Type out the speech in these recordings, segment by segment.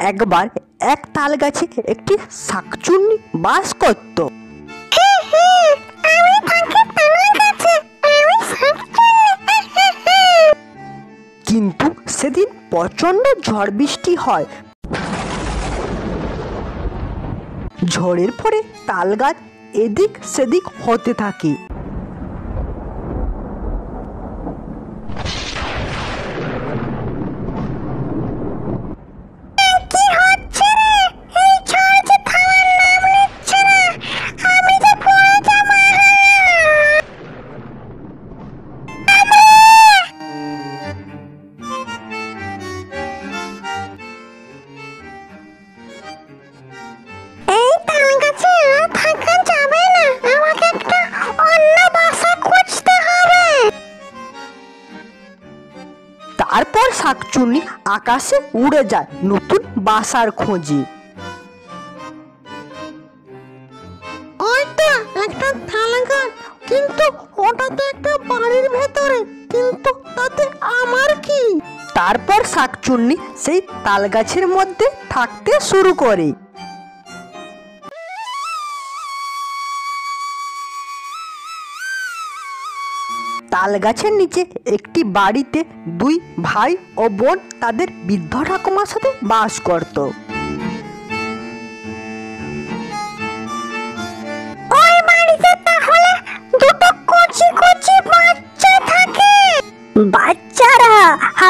একবার এক তাল গাছে একটি শাকচুন্নি বাস করত। কিন্তু সেদিন প্রচন্ড ঝড় বৃষ্টি হয়। ঝড়ের পরে তাল গাছ এদিক সেদিক হতে থাকে। তারপর শাকচুন্নি আকাশে উড়ে যায় নতুন বাসার খোঁজে। একটা তাল গাছ, কিন্তু ওটা তো একটা বাড়ির ভেতরে, কিন্তু তাতে আমার কি? তারপর শাকচুন্নি সেই তাল গাছের মধ্যে থাকতে শুরু করে। তাল গাছের নিচে একটি বাড়িতে দুই ভাই ও বোন তাদের বৃদ্ধ ঠাকুমার সাথে বাস করত। ওই বাড়িতে তাহলে দুটো কচি কচি বাচ্চা থাকে। বাচ্চারা,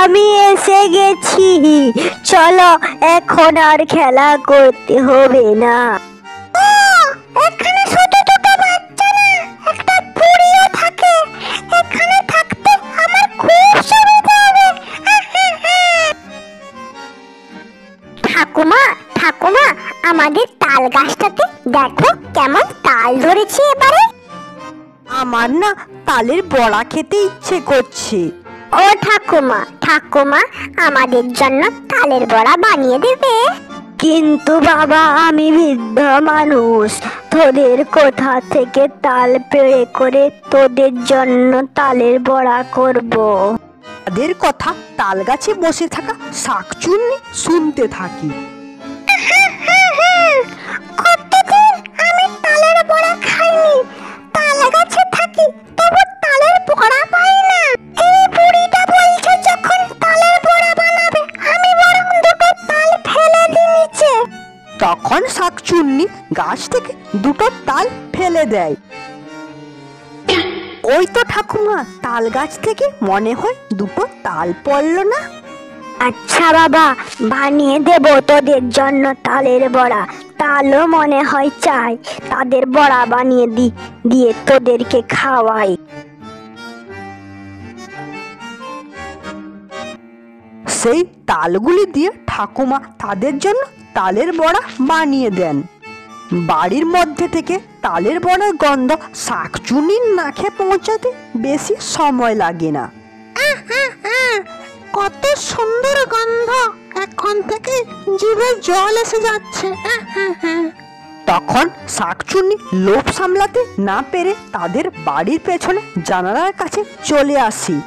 আমি এসে গেছি, চলো এখন আর খেলা করতে হবে না। এখানে শুধু দুটো বাচ্চা না, একটা বুড়িও থাকে। এখানে থাকতে আমার খুব সুবিধা হবে। ঠাকুমা, ঠাকুমা, আমাদের তাল গাছটাতে দেখো কেমন তাল ধরেছে এবারে। আমার না তালের বড়া খেতে ইচ্ছে করছে। ও ঠাকুমা, ঠাকুমা, আমাদের জন্য তালের বড়া বানিয়ে দেবে? কিন্তু বাবা, আমি বৃদ্ধ মানুষ, তোদের কোথা থেকে তাল পেড়ে করে তোদের জন্য তালের বড়া করব? তাদের কথা তাল গাছে বসে থাকা শাকচুন্নি শুনতে থাকি। কতদিন আমি তালের বড়া খাইনি, তাল গাছে থাকি তবু তালের বড়া পাই না। এই বুড়িটা বলছে যখন তালের বড়া বানাবে, আমি বরং দুটো তাল ফেলে দিই নিচে। তখন শাকচুন্নি গাছ থেকে দুটো তাল ফেলে দেয়। ওই তো ঠাকুমা, তাল গাছ থেকে মনে হয় দুটো তাল পড়লো না। আচ্ছা বাবা, বানিয়ে দেব তোদের জন্য তালের বড়া। তালও মনে হয় চাই, তাদের বড়া বানিয়ে দিয়ে তোদেরকে খাওয়াই। সেই তালগুলি দিয়ে ঠাকুমা তাদের জন্য তালের বড়া বানিয়ে দেন। বাড়ির মধ্যে থেকে তালের বড়ার গন্ধ শাকচুন্নির নাকে পৌঁছাতে বেশি সময় লাগে না। কত সুন্দর গন্ধ, এখন থেকে জিভে জল এসে যাচ্ছে। তখন শাকচুন্নি লোভ সামলাতে না পেরে তাদের বাড়ির পেছনে জানালার কাছে চলে আসি।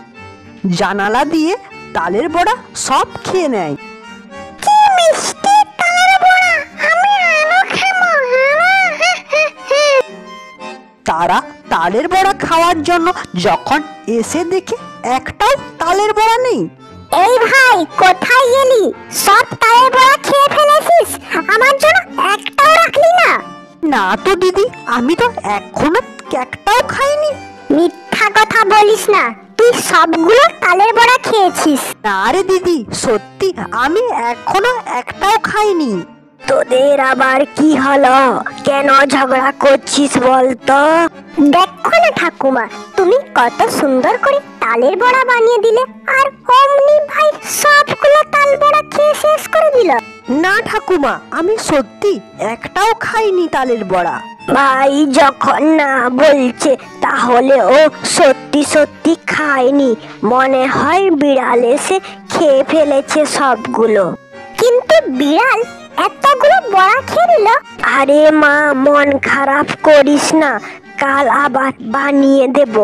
জানালা দিয়ে তালের বড়া সব খেয়ে নেয়। কি মিষ্টি তালের বড়া, আমি আরো খাবো। তারা তালের বড়া খাওয়ার জন্য যখন এসে দেখে একটাও তালের বড়া নেই। এই ভাই, কোথায় গেলি? সব তালের বড়া খেয়ে ফেলেছিস, আমার জন্য একটাও রাখলি না? না তো দিদি, আমি তো এখনো একটাও খাইনি। মিথ্যা কথা বলিস না, তুই সবগুলো তালের বড়া খেয়েছিস। না রে দিদি, সত্যি আমি এখনো একটাও খাইনি। তোদের আবার কি হলো? কেন ঝগড়া করছিস বলতো? দেখো না ঠাকুমা, তুমি কত সুন্দর করে তালের বড়া বানিয়ে দিলে, আর অমনি ভাই সবগুলো তাল বড়া খেয়ে শেষ করে দিল। না ঠাকুমা, আমি সত্যি একটাও খাইনি তালের বড়া। ভাই যখন না বলছে, তাহলে ও সত্যি সত্যি খায়নি। মনে হয় বিড়াল এসে খেয়ে ফেলেছে সবগুলো। কিন্তু বিড়াল এতগুলো বড়া খেয়ে নিল? আরে মা, মন খারাপ করিস না, কাল আবার বানিয়ে দেব।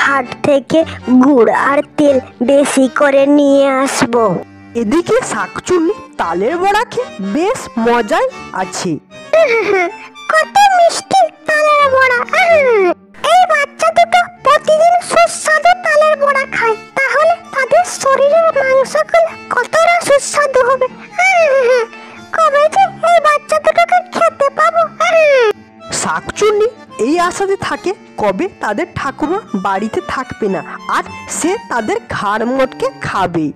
হাট থেকে গুড় আর তেল বেশি করে নিয়ে আসবো। এদিকে শাকচুন্নি তালের বড়া খেয়ে বেশ মজায় আছে। কত মিষ্টি তালের বড়া। এই বাচ্চা দুটো প্রতিদিন সুস্বাদু তালের বড়া খায়, তাহলে তাদের শরীরের মাংসগুলো কতটা সুস্বাদু হবে। কবে যে এই বাচ্চা দুটোকে খেতে পাবো। শাকচুন্নি এই আশাতে থাকে কবে তাদের ঠাকুমা বাড়িতে থাকবে না আর সে তাদের ঘাড় মোটকে খাবে।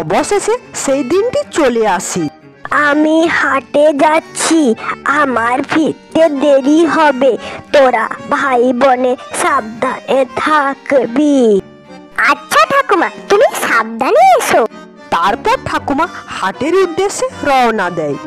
অবশেষে সেই দিনটি চলে আসে। আমি হাটে যাচ্ছি, আমার ফিরতে দেরি হবে, তোরা ভাই বোনে সাবধানে থাকবি। আচ্ছা ঠাকুমা, তুমি সাবধানে এসো। তারপর ঠাকুমা হাটের উদ্দেশ্যে রওনা দেয়।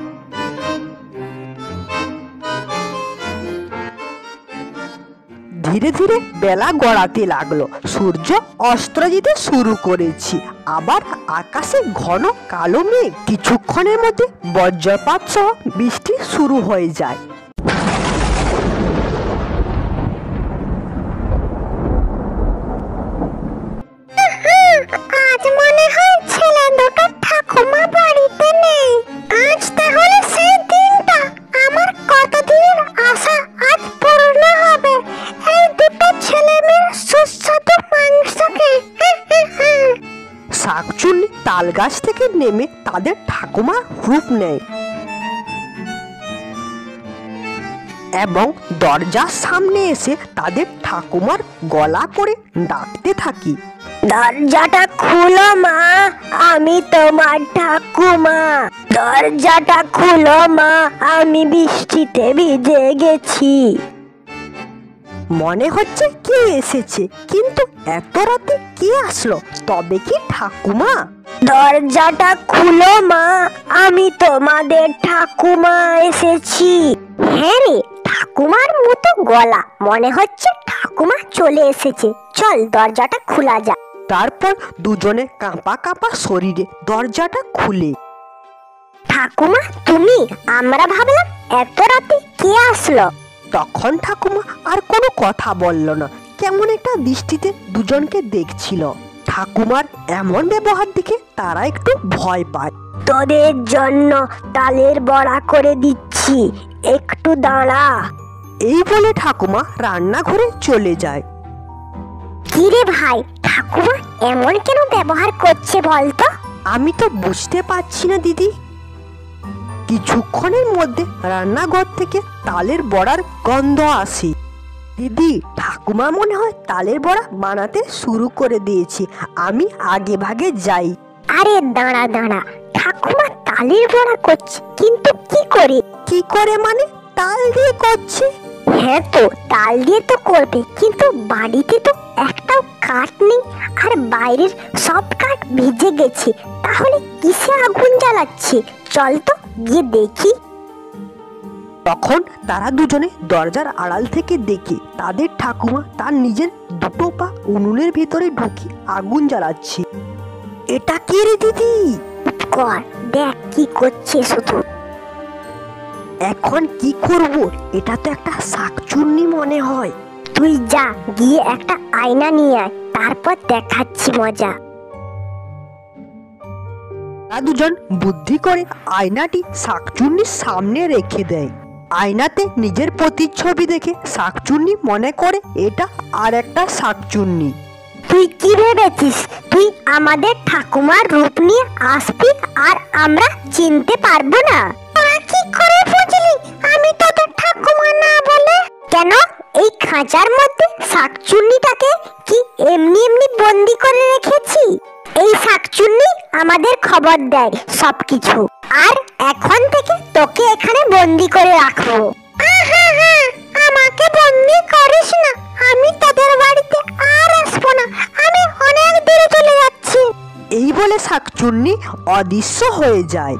ধীরে ধীরে বেলা গড়াতে লাগলো, সূর্য অস্ত যেতে শুরু করেছে, আবার আকাশে ঘন কালো মেঘ। কিছুক্ষণের মধ্যে বজ্রপাত সহ বৃষ্টি শুরু হয়ে যায়। আজ মনে হয় ছেলে দুটো ঠাকুমা বাড়িতে নেই। আজ তাহলে সেই দিনটা, আমার কতদিনের আশা আজ পূর্ণ হবে। এই দুটো ছেলে মেয়ের সুস্বাদু মাংসকে। শাকচুন্নি তাল গাছ থেকে নেমে তাদের ঠাকুমার রূপ নেয় এবং দরজার সামনে এসে তাদের ঠাকুমার গলা করে ডাকতে থাকি, দরজাটা খুলো মা, আমি তোমার ঠাকুমা। দরজাটা খুলো মা, আমি বৃষ্টিতে ভিজে গেছি। মনে হচ্ছে কে এসেছে, কিন্তু এত রাতে কে আসলো? তবে কি ঠাকুমা? দরজাটা খুলো মা, আমি তোমাদের ঠাকুমা এসেছি। হ্যাঁ রে, ঠাকুমার মতো গলা, মনে হচ্ছে ঠাকুমা চলে এসেছে। চল দরজাটা খোলা যাক। তারপর দুজনে কাঁপা কাঁপা শরীরে দরজাটা খুলে। ঠাকুমা তুমি? আমরা ভাবলাম এত রাতে কে আসলো। তখন ঠাকুমা আর কোনো কথা বলল না, কেমন একটা দৃষ্টিতে দুজনকে দেখছিল। ঠাকুমার এমন ব্যবহার দেখে তারা একটু ভয় পায়। তোদের জন্য তালের বড়া করে দিচ্ছি, একটু দাঁড়া। এই বলে ঠাকুমা রান্নাঘরে চলে যায়। কিরে ভাই, ঠাকুমা এমন কেন ব্যবহার করছে বলতো? আমি তো বুঝতে পারছি না দিদি। কিছুক্ষণের মধ্যে রান্নাঘর থেকে তালের বড়ার গন্ধ আসে। দিদি, ঠাকুমা মনে হয় তালের বড়া বানাতে শুরু করে দিয়েছে, আমি আগে ভাগে যাই। আরে দাঁড়া দাঁড়া, ঠাকুমা তালের বড়া করছে, কিন্তু কি করে? কি করে মানে? তাল দিয়ে করছে। হ্যাঁ তো, তাল দিয়ে তো করবে, কিন্তু বাড়িতে তো একটাও কাঠ নেই, আর বাইরের সব কাঠ ভিজে গেছে, তাহলে কিসে আগুন জ্বালাচ্ছে? চল তো গিয়ে দেখি। তখন তারা দুজনে দরজার আড়াল থেকে দেখে তাদের ঠাকুমা তার নিজের দুটো পা উনুনের ভেতরে ঢুকে আগুন জ্বালাচ্ছে। এটা কি রে দিদি? কর দেখ কি করছে শুধু। এখন কি করব? এটা তো একটা শাকচুন্নি মনে হয়। তুই যা গিয়ে একটা আয়না নিয়ে আয়, তারপর দেখাচ্ছি মজা। তারা দুজন বুদ্ধি করে আয়নাটি শাকচুন্নির সামনে রেখে দেয়। আয়নাতে নিজের প্রতিচ্ছবি দেখে শাকচুন্নি মনে করে এটা আর একটা শাকচুন্নি। তুই কি ভেবেছিস তুই আমাদের ঠাকুমার রূপ নিয়ে আসবি আর আমরা চিনতে পারবো না? তোরা কি করে বুঝলি আমি তোদের ঠাকুমা না বলে? কেন, এই খাঁচার মধ্যে শাকচুন্নিটাকে কি এমনি এমনি বন্দি করে রেখেছি? এই শাকচুন্নি আমাদের খবর দেয় সবকিছু, আর এখন থেকে তোকে এখানে বন্দি করে রাখবো। আমাকে বন্দি করিস না, আমি তোদের বাড়িতে আর আসবো না, আমি অনেক দূরে চলে যাচ্ছি। এই বলে শাকচুন্নি অদৃশ্য হয়ে যায়।